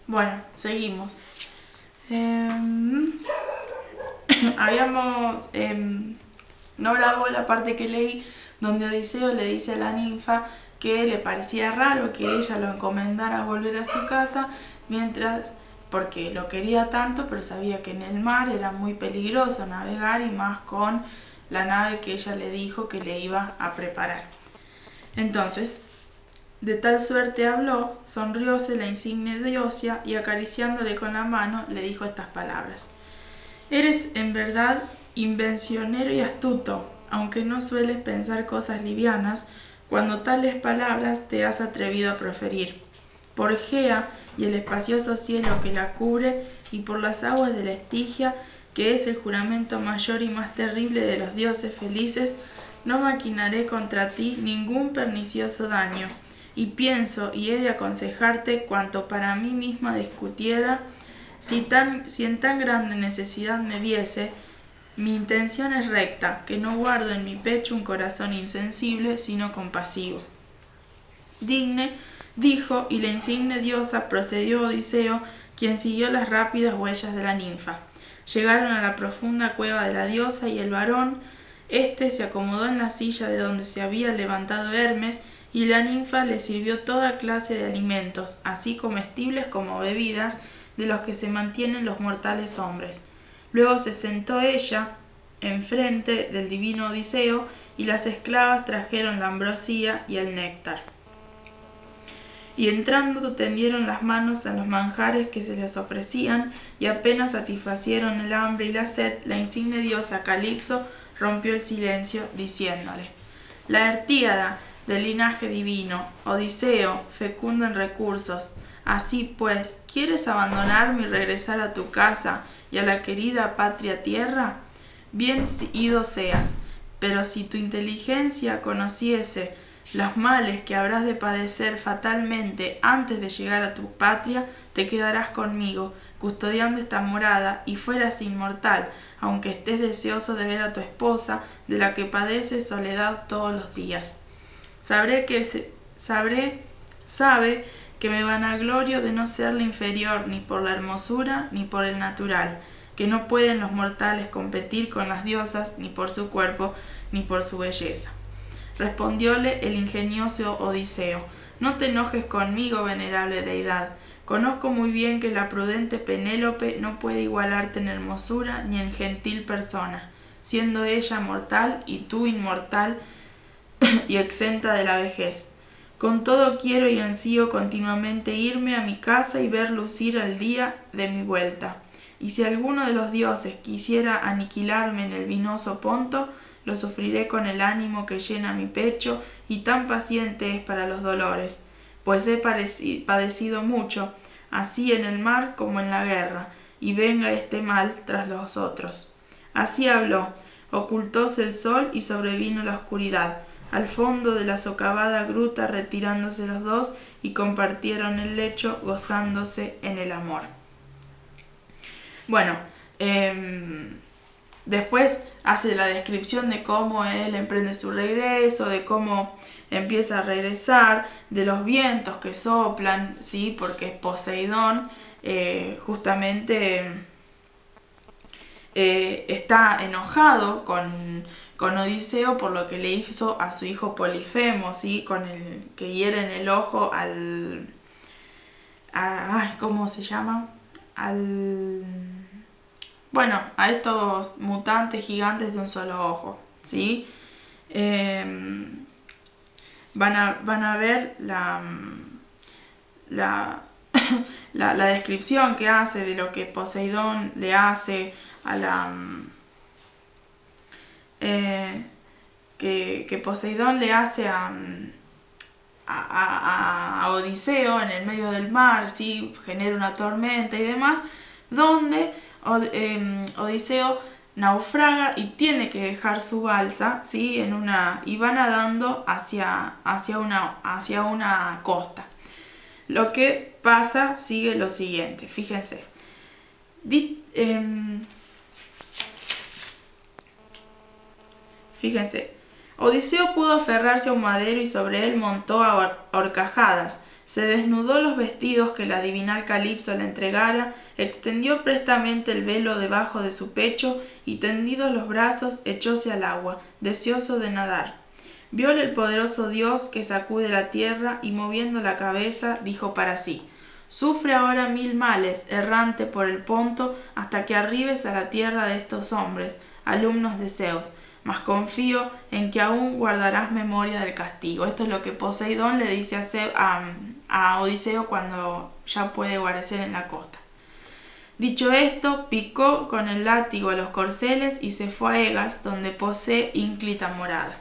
Bueno, seguimos. Habíamos... no grabó la parte que leí donde Odiseo le dice a la ninfa que le parecía raro que ella lo encomendara a volver a su casa, porque lo quería tanto, pero sabía que en el mar era muy peligroso navegar, y más con la nave que ella le dijo que le iba a preparar. Entonces, de tal suerte habló, sonrióse la insigne diosa, y acariciándole con la mano le dijo estas palabras: eres en verdad invencionero y astuto, aunque no sueles pensar cosas livianas, cuando tales palabras te has atrevido a proferir. Por Gea y el espacioso cielo que la cubre, y por las aguas de la Estigia, que es el juramento mayor y más terrible de los dioses felices, no maquinaré contra ti ningún pernicioso daño, y pienso y he de aconsejarte cuanto para mí misma discutiera, si en tan grande necesidad me viese. Mi intención es recta, que no guardo en mi pecho un corazón insensible, sino compasivo. Dijo, y la insigne diosa procedió a Odiseo, quien siguió las rápidas huellas de la ninfa. Llegaron a la profunda cueva de la diosa, y el varón, se acomodó en la silla de donde se había levantado Hermes, y la ninfa le sirvió toda clase de alimentos, así comestibles como bebidas, de los que se mantienen los mortales hombres. Luego se sentó ella enfrente del divino Odiseo, y las esclavas trajeron la ambrosía y el néctar. Y entrando tendieron las manos a los manjares que se les ofrecían, y apenas satisfacieron el hambre y la sed, la insigne diosa Calipso rompió el silencio, diciéndole: la Artíada, del linaje divino, Odiseo, fecundo en recursos, así pues, ¿quieres abandonarme y regresar a tu casa y a la querida patria tierra? Bien ido seas, pero si tu inteligencia conociese los males que habrás de padecer fatalmente antes de llegar a tu patria, te quedarás conmigo, custodiando esta morada, y fueras inmortal, aunque estés deseoso de ver a tu esposa, de la que padeces soledad todos los días. Sabe que me vanaglorio de no serle inferior ni por la hermosura ni por el natural, que no pueden los mortales competir con las diosas ni por su cuerpo ni por su belleza. Respondióle el ingenioso Odiseo: no te enojes conmigo, venerable deidad. Conozco muy bien que la prudente Penélope no puede igualarte en hermosura ni en gentil persona, siendo ella mortal y tú inmortal y exenta de la vejez. Con todo quiero y ansío continuamente irme a mi casa y ver lucir el día de mi vuelta. Y si alguno de los dioses quisiera aniquilarme en el vinoso Ponto, lo sufriré con el ánimo que llena mi pecho, y tan paciente es para los dolores, pues he padecido mucho, así en el mar como en la guerra, y venga este mal tras los otros. Así habló, ocultóse el sol y sobrevino la oscuridad. Al fondo de la socavada gruta retirándose los dos, y compartieron el lecho gozándose en el amor. Bueno, después hace la descripción de cómo él emprende su regreso, de cómo empieza a regresar, de los vientos que soplan, ¿sí? Porque Poseidón justamente está enojado con Odiseo por lo que le hizo a su hijo Polifemo, ¿sí? Con el que hiere en el ojo ¿cómo se llama? Bueno, a estos mutantes gigantes de un solo ojo, ¿sí? Van a ver la descripción que hace de lo que Poseidón le hace a que Poseidón le hace a Odiseo en el medio del mar, ¿sí? Genera una tormenta y demás, donde Odiseo naufraga y tiene que dejar su balsa, ¿sí? Y va nadando hacia una costa. Lo que pasa sigue lo siguiente, fíjense. Fíjense, Odiseo pudo aferrarse a un madero y sobre él montó a horcajadas. se desnudó los vestidos que la divinal Calipso le entregara, extendió prestamente el velo debajo de su pecho y tendidos los brazos echóse al agua, deseoso de nadar. Vióle el poderoso Dios que sacude la tierra y moviendo la cabeza dijo para sí: Sufre ahora 1000 males, errante por el Ponto, hasta que arribes a la tierra de estos hombres, alumnos de Zeus, mas confío en que aún guardarás memoria del castigo. Esto es lo que Poseidón le dice a Odiseo cuando ya puede guarecer en la costa. Dicho esto, picó con el látigo a los corceles y se fue a Egas, donde posee ínclita morada.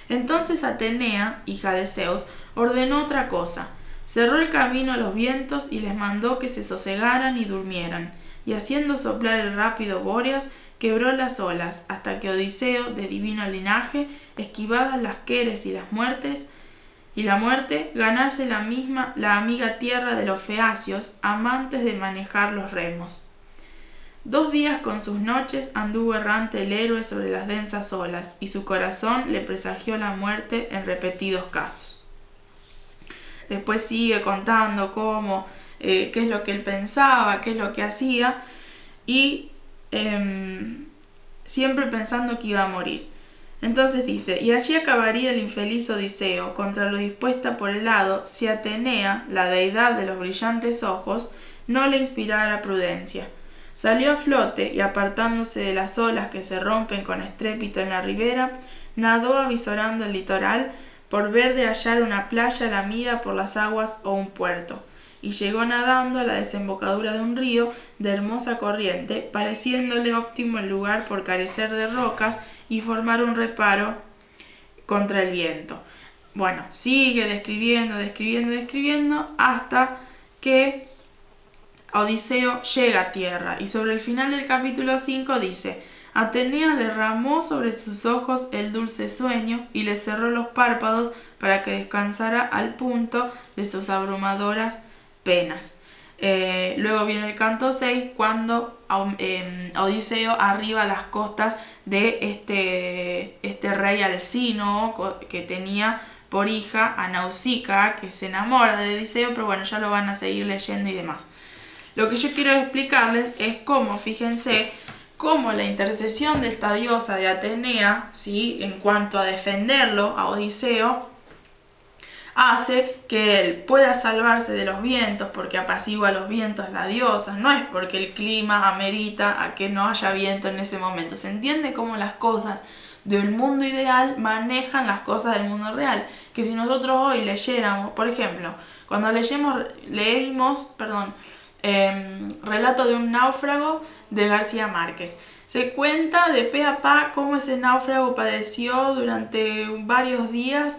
Entonces Atenea, hija de Zeus, ordenó otra cosa. Cerró el camino a los vientos y les mandó que se sosegaran y durmieran, y haciendo soplar el rápido Bóreas, quebró las olas, hasta que Odiseo, de divino linaje, esquivadas las queres y la muerte, ganase la amiga tierra de los feacios, amantes de manejar los remos. 2 días con sus noches anduvo errante el héroe sobre las densas olas, y su corazón le presagió la muerte en repetidos casos. Después sigue contando cómo, qué es lo que él pensaba, qué es lo que hacía, y siempre pensando que iba a morir. Entonces dice: y allí acabaría el infeliz Odiseo, contra lo dispuesta por el hado, si Atenea, la deidad de los brillantes ojos, no le inspirara prudencia. Salió a flote y, apartándose de las olas que se rompen con estrépito en la ribera, nadó avisorando el litoral, por ver de hallar una playa lamida por las aguas o un puerto, y llegó nadando a la desembocadura de un río de hermosa corriente, pareciéndole óptimo el lugar por carecer de rocas y formar un reparo contra el viento. Bueno, sigue describiendo hasta que Odiseo llega a tierra, y sobre el final del capítulo 5 dice: Atenea derramó sobre sus ojos el dulce sueño y le cerró los párpados para que descansara al punto de sus abrumadoras penas. Luego viene el canto 6, cuando Odiseo arriba a las costas de este rey Alcino, que tenía por hija a Nausicaa, que se enamora de Odiseo, pero bueno, ya lo van a seguir leyendo y demás. Lo que yo quiero explicarles es cómo, fíjense, cómo la intercesión de esta diosa de Atenea, ¿sí?, en cuanto a defenderlo, a Odiseo, hace que él pueda salvarse de los vientos, porque apacigua los vientos la diosa. No es porque el clima amerita a que no haya viento en ese momento. Se entiende cómo las cosas del mundo ideal manejan las cosas del mundo real. Que si nosotros hoy leyéramos, por ejemplo, cuando leímos Relato de un náufrago de García Márquez, se cuenta de pe a pa cómo ese náufrago padeció durante varios días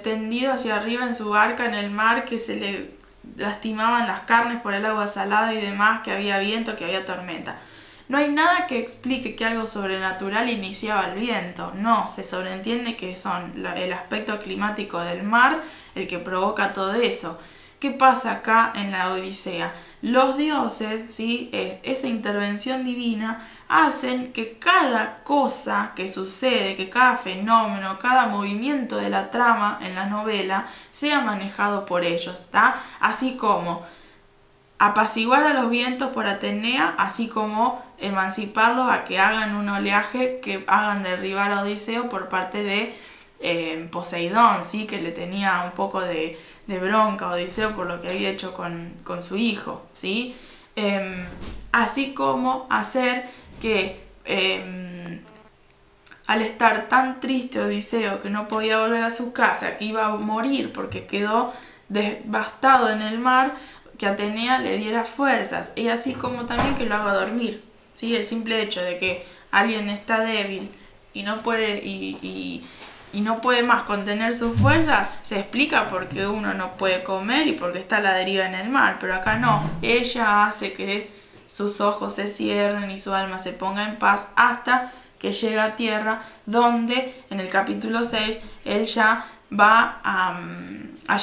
tendido hacia arriba en su barca en el mar, que se le lastimaban las carnes por el agua salada y demás, que había viento, que había tormenta. No hay nada que explique que algo sobrenatural iniciaba el viento. No, se sobreentiende que son el aspecto climático del mar el que provoca todo eso. ¿Qué pasa acá en la Odisea? Los dioses, ¿sí?, esa intervención divina, hacen que cada cosa que sucede, que cada fenómeno, cada movimiento de la trama en la novela sea manejado por ellos, ¿está? Así como apaciguar a los vientos por Atenea, así como emanciparlos a que hagan un oleaje que hagan derribar a Odiseo por parte de Poseidón, ¿sí?, que le tenía un poco de bronca a Odiseo por lo que había hecho con su hijo, ¿sí? Así como hacer que al estar tan triste Odiseo que no podía volver a su casa, que iba a morir porque quedó devastado en el mar, que Atenea le diera fuerzas, y así como también que lo haga dormir, ¿sí? El simple hecho de que alguien está débil y no puede y no puede más contener sus fuerzas, se explica porque uno no puede comer y porque está a la deriva en el mar, pero acá no. Ella hace que sus ojos se cierren y su alma se ponga en paz hasta que llega a tierra, donde en el capítulo 6 él ya va a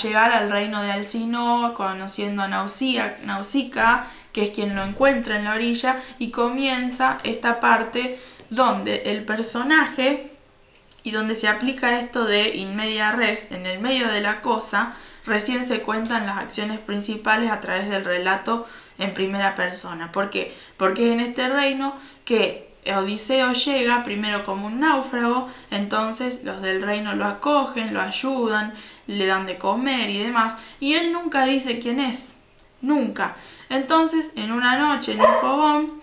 llegar al reino de Alcino, conociendo a Nausicaa, que es quien lo encuentra en la orilla, y comienza esta parte donde el personaje y donde se aplica esto de in media res, en el medio de la cosa, recién se cuentan las acciones principales a través del relato en primera persona. ¿Por qué? Porque en este reino que Odiseo llega primero como un náufrago, entonces los del reino lo acogen, lo ayudan, le dan de comer y demás, y él nunca dice quién es, nunca. Entonces, en una noche, en un fogón,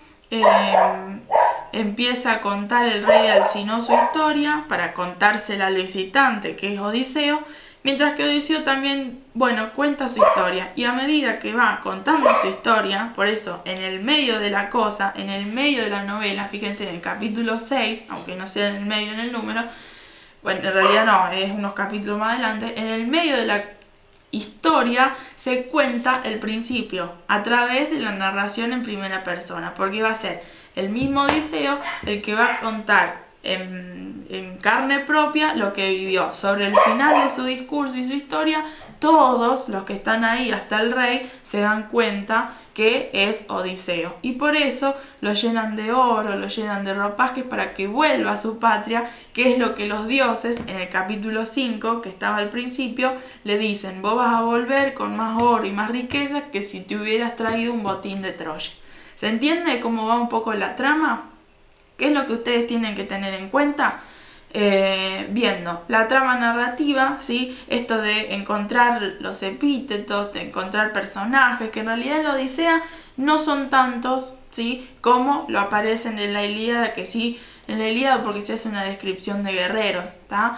empieza a contar el rey de Alcinous su historia para contársela al visitante, que es Odiseo, mientras que Odiseo también, bueno, cuenta su historia, y a medida que va contando su historia, por eso, en el medio de la cosa, en el medio de la novela, fíjense en el capítulo 6, aunque no sea en el medio en el número, bueno, en realidad no, es unos capítulos más adelante, en el medio de la historia se cuenta el principio a través de la narración en primera persona, porque va a ser el mismo Odiseo el que va a contar en carne propia lo que vivió. Sobre el final de su discurso y su historia, todos los que están ahí, hasta el rey, se dan cuenta que es Odiseo, y por eso lo llenan de oro, lo llenan de ropajes para que vuelva a su patria, que es lo que los dioses en el capítulo 5, que estaba al principio, le dicen: vos vas a volver con más oro y más riquezas que si te hubieras traído un botín de Troya. ¿Se entiende cómo va un poco la trama? ¿Qué es lo que ustedes tienen que tener en cuenta? Viendo la trama narrativa, ¿sí? Esto de encontrar los epítetos, de encontrar personajes, que en realidad en la Odisea no son tantos, ¿sí?, como lo aparecen en la Ilíada, que sí, en la Ilíada porque se hace una descripción de guerreros, ¿tá?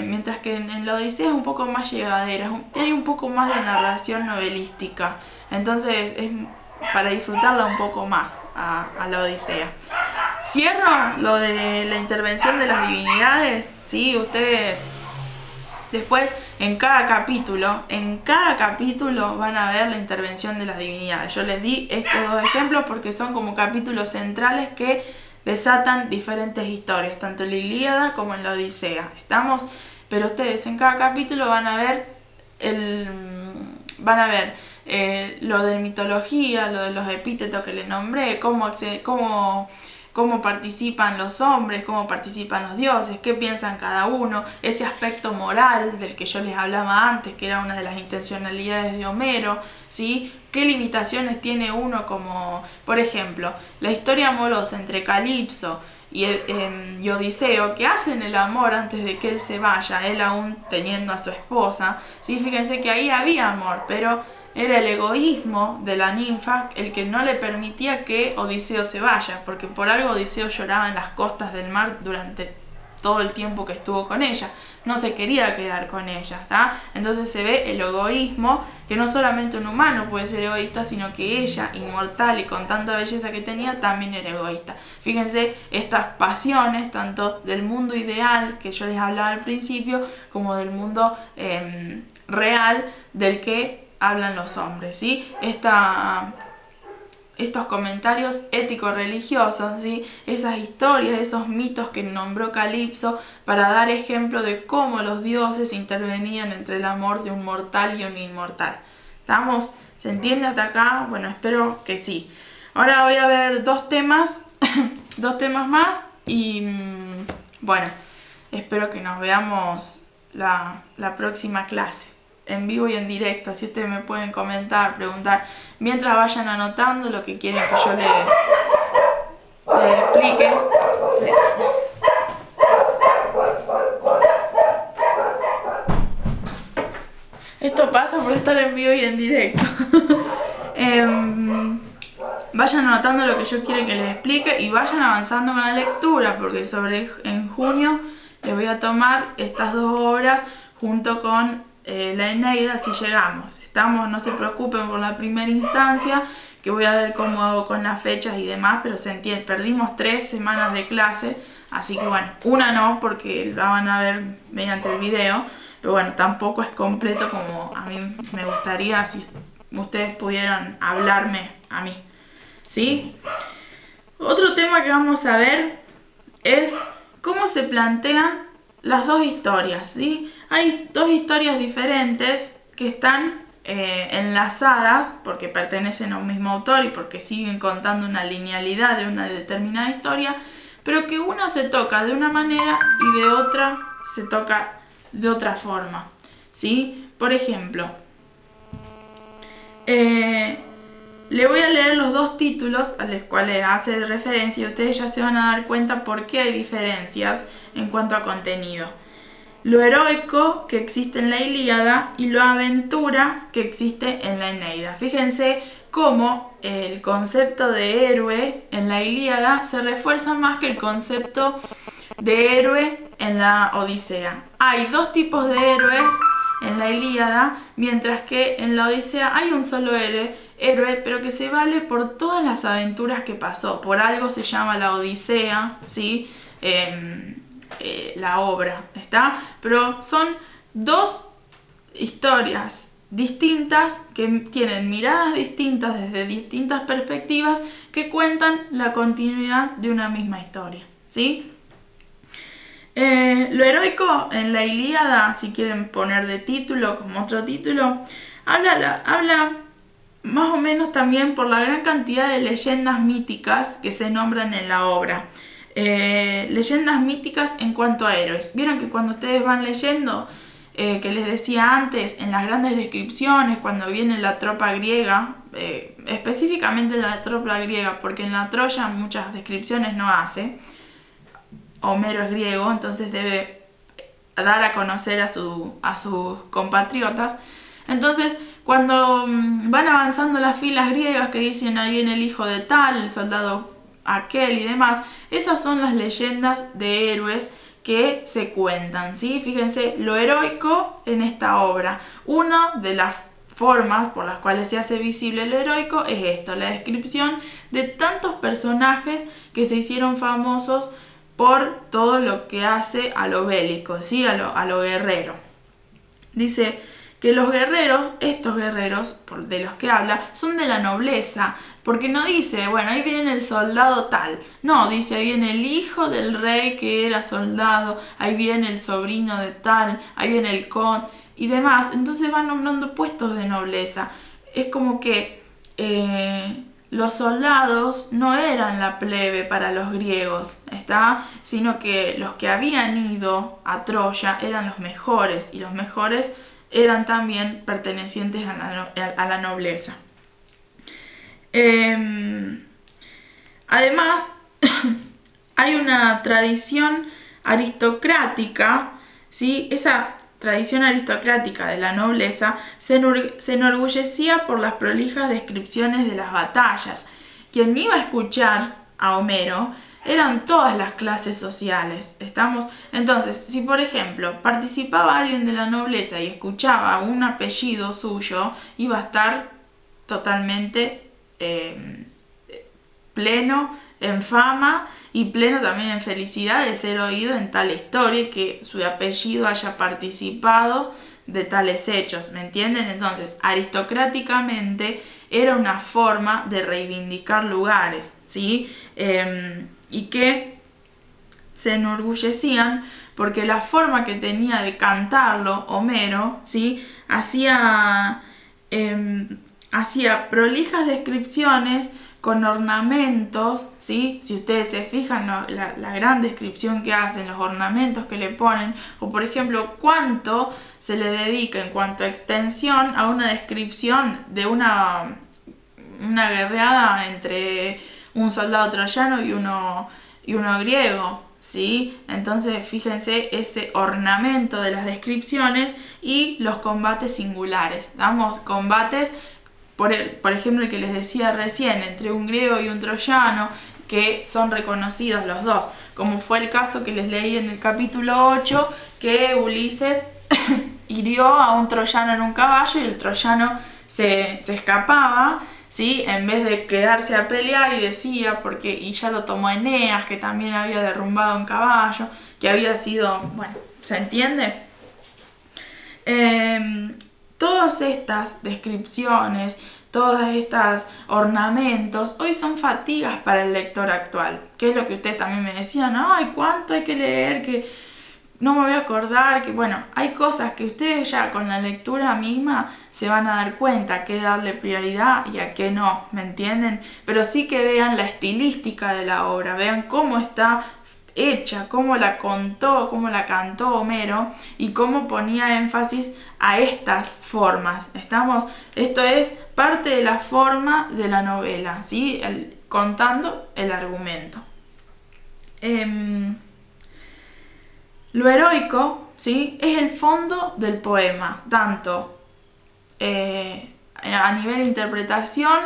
Mientras que en la Odisea es un poco más llevadera, hay un poco más de narración novelística, entonces es para disfrutarla un poco más a la Odisea. Cierro lo de la intervención de las divinidades, ¿sí? Ustedes después en cada capítulo van a ver la intervención de las divinidades. Yo les di estos dos ejemplos porque son como capítulos centrales que desatan diferentes historias, tanto en la Ilíada como en la Odisea. ¿Estamos? Pero ustedes en cada capítulo van a ver lo de mitología, lo de los epítetos que les nombré, cómo participan los hombres, cómo participan los dioses, qué piensan cada uno, ese aspecto moral del que yo les hablaba antes, que era una de las intencionalidades de Homero, ¿sí? ¿Qué limitaciones tiene uno? Como, por ejemplo, la historia amorosa entre Calipso y Odiseo, que hacen el amor antes de que él se vaya, él aún teniendo a su esposa, ¿sí? Fíjense que ahí había amor, pero era el egoísmo de la ninfa el que no le permitía que Odiseo se vaya, porque por algo Odiseo lloraba en las costas del mar durante todo el tiempo que estuvo con ella, no se quería quedar con ella, ¿tá? Entonces se ve el egoísmo, que no solamente un humano puede ser egoísta, sino que ella, inmortal y con tanta belleza que tenía, también era egoísta. Fíjense estas pasiones, tanto del mundo ideal, que yo les hablaba al principio, como del mundo real, del que hablan los hombres, ¿sí? Estos comentarios ético-religiosos, ¿sí? Esas historias, esos mitos que nombró Calipso para dar ejemplo de cómo los dioses intervenían entre el amor de un mortal y un inmortal. ¿Estamos? ¿Se entiende hasta acá? Bueno, espero que sí. Ahora voy a ver dos temas más y bueno, espero que nos veamos la próxima clase, en vivo y en directo, así ustedes me pueden comentar, preguntar, mientras vayan anotando lo que quieren que yo les explique. Esto pasa por estar en vivo y en directo. Vayan anotando lo que yo quiero que les explique y vayan avanzando con la lectura, porque en junio les voy a tomar estas dos obras junto con la Eneida si llegamos. No se preocupen por la primera instancia, que voy a ver cómo hago con las fechas y demás, pero se entiende, perdimos 3 semanas de clase, así que bueno, una no, porque la van a ver mediante el video, pero bueno, tampoco es completo como a mí me gustaría si ustedes pudieran hablarme a mí, ¿sí? Otro tema que vamos a ver es cómo se plantean las dos historias, ¿sí? Hay dos historias diferentes que están enlazadas porque pertenecen a un mismo autor y porque siguen contando una linealidad de una determinada historia, pero que una se toca de una manera y de otra se toca de otra forma, ¿sí? Por ejemplo, le voy a leer los dos títulos a los cuales hace referencia y ustedes ya se van a dar cuenta por qué hay diferencias en cuanto a contenido. Lo heroico que existe en la Ilíada y lo aventura que existe en la Eneida. Fíjense cómo el concepto de héroe en la Ilíada se refuerza más que el concepto de héroe en la Odisea. Hay dos tipos de héroes en la Ilíada, mientras que en la Odisea hay un solo héroe, pero que se vale por todas las aventuras que pasó. Por algo se llama la Odisea, ¿sí? La obra, ¿está? Pero son dos historias distintas que tienen miradas distintas desde distintas perspectivas que cuentan la continuidad de una misma historia, ¿sí? Lo heroico en la Ilíada, si quieren poner de título como otro título, habla más o menos también por la gran cantidad de leyendas míticas que se nombran en la obra. Leyendas míticas en cuanto a héroes. Vieron que cuando ustedes van leyendo, que les decía antes, en las grandes descripciones, cuando viene la tropa griega, específicamente la tropa griega, porque en la Troya muchas descripciones no hace. Homero es griego, entonces debe dar a conocer a sus compatriotas. Entonces, cuando van avanzando las filas griegas que dicen ahí viene el hijo de tal, el soldado aquel y demás, esas son las leyendas de héroes que se cuentan, ¿sí? Fíjense lo heroico en esta obra. Una de las formas por las cuales se hace visible lo heroico es esto, la descripción de tantos personajes que se hicieron famosos por todo lo que hace a lo bélico, ¿sí? a lo guerrero. Dice que los guerreros, estos guerreros de los que habla, son de la nobleza, porque no dice, bueno, ahí viene el soldado tal, no, dice, ahí viene el hijo del rey que era soldado, ahí viene el sobrino de tal, ahí viene el conde y demás. Entonces van nombrando puestos de nobleza. Es como que los soldados no eran la plebe para los griegos, ¿está? Sino que los que habían ido a Troya eran los mejores, y los mejores eran también pertenecientes a la nobleza. Además, hay una tradición aristocrática, ¿sí? Esa tradición aristocrática de la nobleza se enorgullecía por las prolijas descripciones de las batallas. Quien iba a escuchar a Homero eran todas las clases sociales. Entonces, si por ejemplo participaba alguien de la nobleza y escuchaba un apellido suyo, iba a estar totalmente pleno en fama y pleno también en felicidad de ser oído en tal historia y que su apellido haya participado de tales hechos, ¿me entienden? Entonces, aristocráticamente era una forma de reivindicar lugares, ¿sí? Y que se enorgullecían porque la forma que tenía de cantarlo Homero, ¿sí? Hacía prolijas descripciones con ornamentos, ¿sí? Si ustedes se fijan la gran descripción que hacen, los ornamentos que le ponen, o por ejemplo cuánto se le dedica en cuanto a extensión a una descripción de una guerreada entre un soldado troyano y uno griego, ¿sí? Entonces fíjense ese ornamento de las descripciones y los combates singulares. Damos combates, por ejemplo el que les decía recién, entre un griego y un troyano, que son reconocidos los dos, como fue el caso que les leí en el capítulo 8, que Ulises hirió a un troyano en un caballo y el troyano se escapaba, ¿sí? En vez de quedarse a pelear, y decía, y ya lo tomó Eneas, que también había derrumbado un caballo, que había sido, bueno, ¿se entiende? Todas estas descripciones, todos estos ornamentos, hoy son fatigas para el lector actual, que es lo que ustedes también me decían, ay, ¿cuánto hay que leer? Que no me voy a acordar, que bueno, hay cosas que ustedes ya con la lectura misma se van a dar cuenta a qué darle prioridad y a qué no, ¿me entienden? Pero sí que vean la estilística de la obra, vean cómo está hecha, cómo la contó, cómo la cantó Homero y cómo ponía énfasis a estas formas. Esto es parte de la forma de la novela, ¿sí? Contando el argumento. Lo heroico, ¿sí? Es el fondo del poema, tanto a nivel de interpretación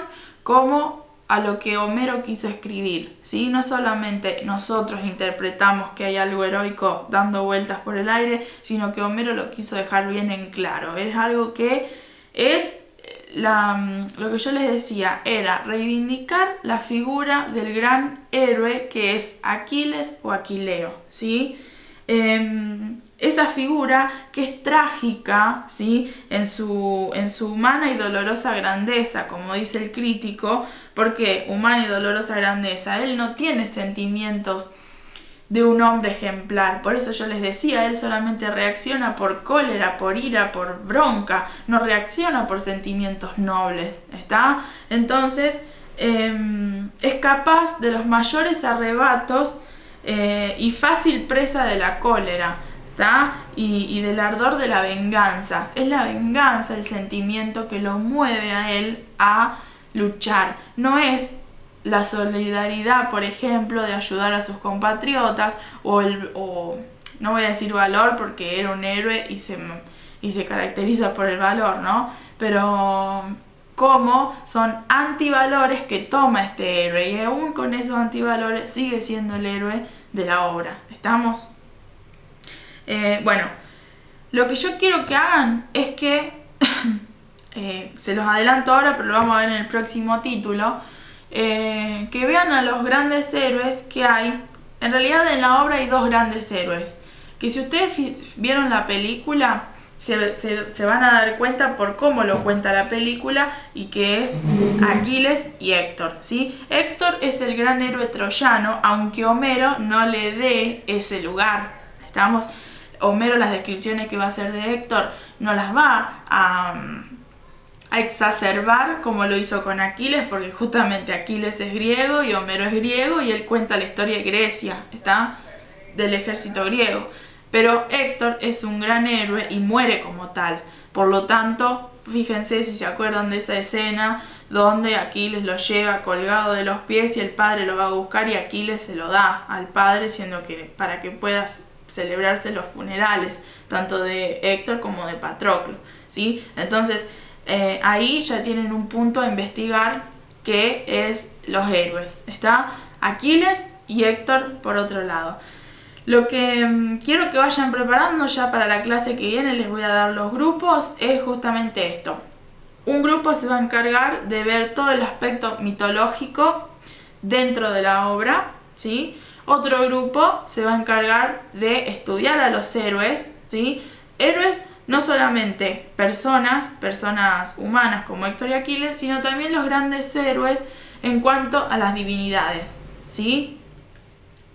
como a lo que Homero quiso escribir, ¿sí? No solamente nosotros interpretamos que hay algo heroico dando vueltas por el aire, sino que Homero lo quiso dejar bien en claro. Es algo que es lo que yo les decía, era reivindicar la figura del gran héroe que es Aquiles o Aquileo, ¿sí? Esa figura que es trágica, ¿sí? en su humana y dolorosa grandeza, como dice el crítico, porque humana y dolorosa grandeza, él no tiene sentimientos de un hombre ejemplar. Por eso yo les decía, él solamente reacciona por cólera, por ira, por bronca, no reacciona por sentimientos nobles, ¿está? Entonces, es capaz de los mayores arrebatos y fácil presa de la cólera, ¿está? Y del ardor de la venganza. Es la venganza el sentimiento que lo mueve a él a luchar. No es la solidaridad, por ejemplo, de ayudar a sus compatriotas, o no voy a decir valor porque era un héroe y se caracteriza por el valor, ¿no? Pero cómo son antivalores que toma este héroe, y aún con esos antivalores sigue siendo el héroe de la obra. ¿Estamos? Bueno, lo que yo quiero que hagan es que se los adelanto ahora, pero lo vamos a ver en el próximo título, que vean a los grandes héroes que hay. En realidad en la obra hay dos grandes héroes, que si ustedes vieron la película se van a dar cuenta por cómo lo cuenta la película, y que es Aquiles y Héctor, ¿sí? Héctor es el gran héroe troyano, aunque Homero no le dé ese lugar. Homero, las descripciones que va a hacer de Héctor no las va a exacerbar como lo hizo con Aquiles, porque justamente Aquiles es griego y Homero es griego, y él cuenta la historia de Grecia, ¿está? Del ejército griego. Pero Héctor es un gran héroe y muere como tal. Por lo tanto, fíjense si se acuerdan de esa escena donde Aquiles lo lleva colgado de los pies y el padre lo va a buscar y Aquiles se lo da al padre, siendo que para que pueda celebrarse los funerales, tanto de Héctor como de Patroclo, ¿sí? Entonces, ahí ya tienen un punto a investigar, que es los héroes. Está Aquiles y Héctor por otro lado. Lo que quiero que vayan preparando ya para la clase que viene, les voy a dar los grupos, es justamente esto. Un grupo se va a encargar de ver todo el aspecto mitológico dentro de la obra, ¿sí? Otro grupo se va a encargar de estudiar a los héroes, ¿sí? Héroes no solamente personas humanas como Héctor y Aquiles, sino también los grandes héroes en cuanto a las divinidades, ¿sí?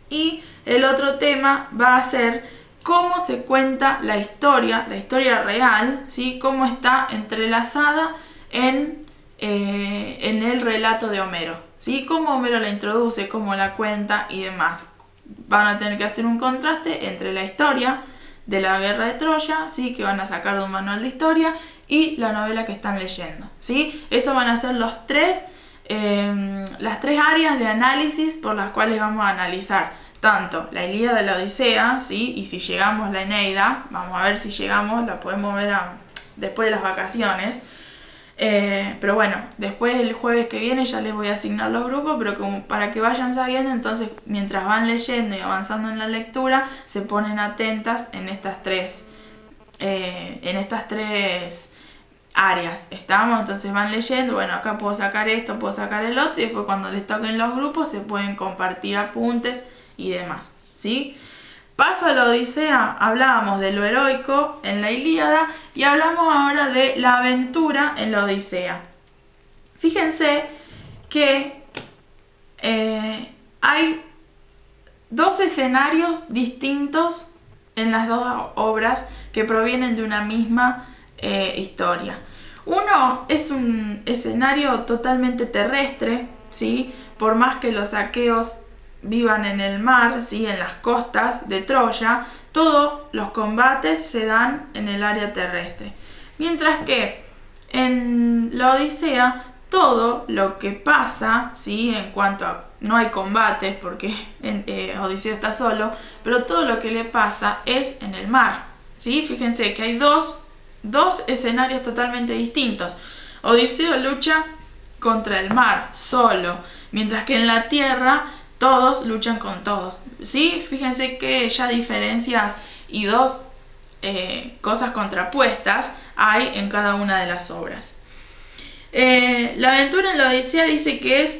Y el otro tema va a ser cómo se cuenta la historia real, ¿sí? Cómo está entrelazada en el relato de Homero, ¿sí? Cómo Homero la introduce, cómo la cuenta y demás. Van a tener que hacer un contraste entre la historia de la guerra de Troya, ¿sí? Que van a sacar de un manual de historia, y la novela que están leyendo, ¿sí? Estos van a ser las tres áreas de análisis por las cuales vamos a analizar tanto la Ilíada y la Odisea, ¿sí? Y si llegamos la Eneida, vamos a ver si llegamos, la podemos ver después de las vacaciones. Pero bueno, después el jueves que viene ya les voy a asignar los grupos, pero como para que vayan sabiendo, entonces mientras van leyendo y avanzando en la lectura, se ponen atentas en estas tres áreas. Entonces van leyendo, bueno, acá puedo sacar esto, puedo sacar el otro, y después cuando les toquen los grupos se pueden compartir apuntes y demás, ¿sí? Paso a la Odisea. Hablábamos de lo heroico en la Ilíada y hablamos ahora de la aventura en la Odisea. Fíjense que hay dos escenarios distintos en las dos obras que provienen de una misma historia. Uno es un escenario totalmente terrestre, ¿sí? Por más que los aqueos vivan en el mar, ¿sí? En las costas de Troya, todos los combates se dan en el área terrestre. Mientras que en la Odisea todo lo que pasa, ¿sí? En cuanto a no hay combates porque Odiseo está solo, pero todo lo que le pasa es en el mar, ¿sí? Fíjense que hay dos escenarios totalmente distintos. Odiseo lucha contra el mar solo, mientras que en la tierra todos luchan con todos, ¿sí? Fíjense que ya diferencias y dos cosas contrapuestas hay en cada una de las obras. La aventura en la Odisea dice que es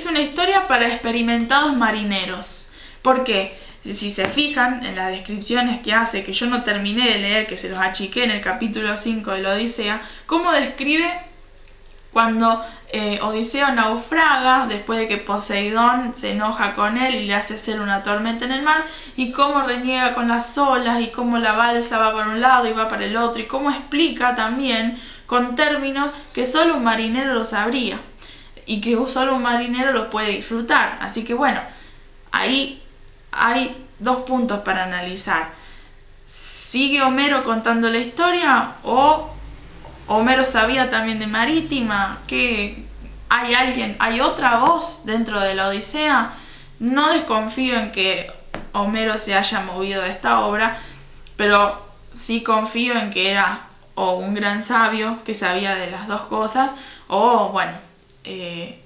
una historia para experimentados marineros. ¿Por qué? Si se fijan en las descripciones que hace, que yo no terminé de leer, que se los achiqué en el capítulo 5 de la Odisea, cómo describe cuando Odiseo naufraga, después de que Poseidón se enoja con él y le hace hacer una tormenta en el mar, y cómo reniega con las olas, y cómo la balsa va para un lado y va para el otro, y cómo explica también con términos que solo un marinero lo sabría, y que solo un marinero lo puede disfrutar. Así que bueno, ahí hay dos puntos para analizar. ¿Sigue Homero contando la historia o Homero sabía también de marítima? ¿Que hay otra voz dentro de la Odisea? No desconfío en que Homero se haya movido de esta obra, pero sí confío en que era o un gran sabio que sabía de las dos cosas, o bueno,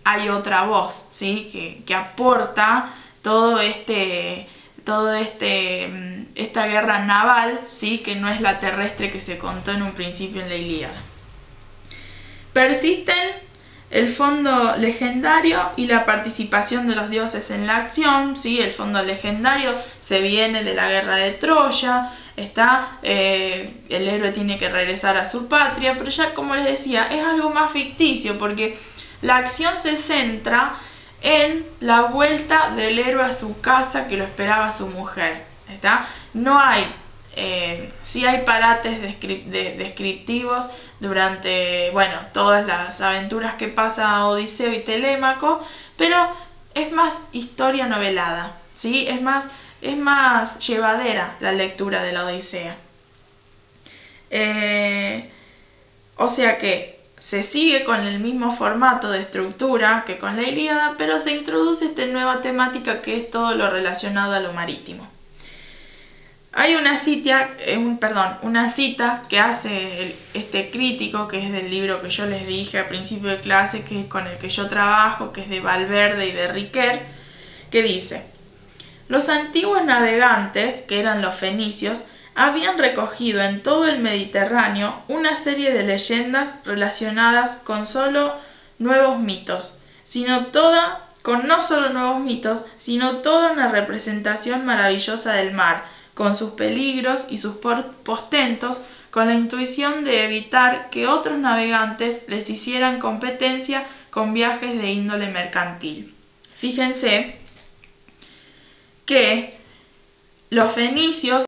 hay otra voz, ¿sí? que aporta esta guerra naval, ¿sí? Que no es la terrestre que se contó en un principio en la Ilíada. Persisten el fondo legendario y la participación de los dioses en la acción, ¿sí? El fondo legendario se viene de la guerra de Troya, el héroe tiene que regresar a su patria, pero ya como les decía, es algo más ficticio porque la acción se centra en la vuelta del héroe a su casa que lo esperaba su mujer, no hay sí hay parates descriptivos durante, bueno, todas las aventuras que pasa Odiseo y Telémaco, pero es más historia novelada, ¿sí? Es más llevadera la lectura de la Odisea. O sea que se sigue con el mismo formato de estructura que con la Ilíada, pero se introduce esta nueva temática que es todo lo relacionado a lo marítimo. Hay una cita que hace este crítico, que es del libro que yo les dije al principio de clase, que es con el que yo trabajo, que es de Valverde y de Riquer, que dice: los antiguos navegantes, que eran los fenicios, habían recogido en todo el Mediterráneo una serie de leyendas relacionadas con no solo nuevos mitos, sino toda una representación maravillosa del mar, con sus peligros y sus portentos, con la intuición de evitar que otros navegantes les hicieran competencia con viajes de índole mercantil. Fíjense que los fenicios